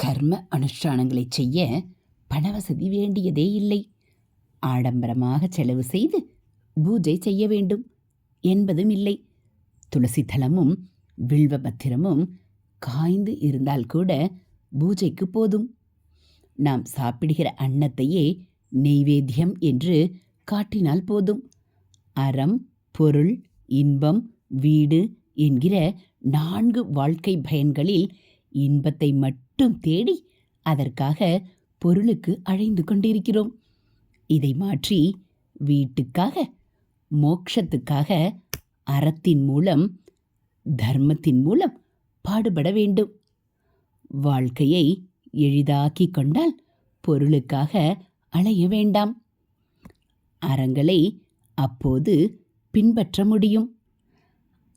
கர்ம அனுஷ்டானங்களை செய்ய பணவசதி வேண்டியதே இல்லை. ஆடம்பரமாக செலவு செய்து பூஜை செய்ய வேண்டும் என்பதும் இல்லை. துளசி தளமும் வில்வபத்திரமும் காய்ந்து இருந்தால் கூட பூஜைக்கு போதும். நாம் சாப்பிடுகிற அன்னத்தையே நெய்வேத்தியம் என்று காட்டினால் போதும். அறம், பொருள், இன்பம், வீடு என்கிற 4 வாழ்க்கை பயன்களில் இன்பத்தை மட்டும் தேடி அதற்காக பொருளுக்கு அழைந்து கொண்டிருக்கிறோம். இதை மாற்றி வீட்டுக்காக, மோட்சத்துக்காக, அறத்தின் மூலம், தர்மத்தின் மூலம் பாடுபட வேண்டும். வாழ்க்கையை எளிதாக்கி கொண்டால் பொருளுக்காக அலைய வேண்டாம். அறங்களை அப்போது பின்பற்ற முடியும்.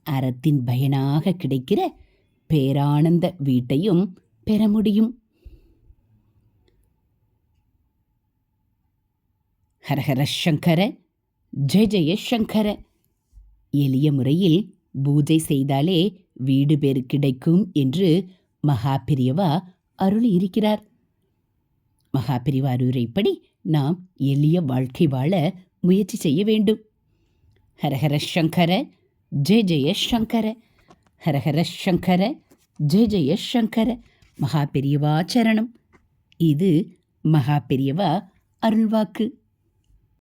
அறத்தின் பயனாக கிடைக்கிற பேரானந்த வீட்டையும் பெற முடியும். ஹரஹர சங்கர, ஜெய ஜெய சங்கர. எளிய முறையில் பூஜை செய்தாலே வீடு பேறு கிடைக்கும் என்று மகாபிரியவா அருள் இருக்கிறார். மகாபிரிவா அருளைப்படி நாம் எளிய வாழ்க்கை வாழ முயற்சி செய்ய வேண்டும். ஹரஹர சங்கர, ஜெய ஜெய சங்கர. ஹரஹர சங்கர, ஜெய ஜெய சங்கர. மகாபெரியவா சரணம். இது மகாபெரியவா அருள்வாக்கு.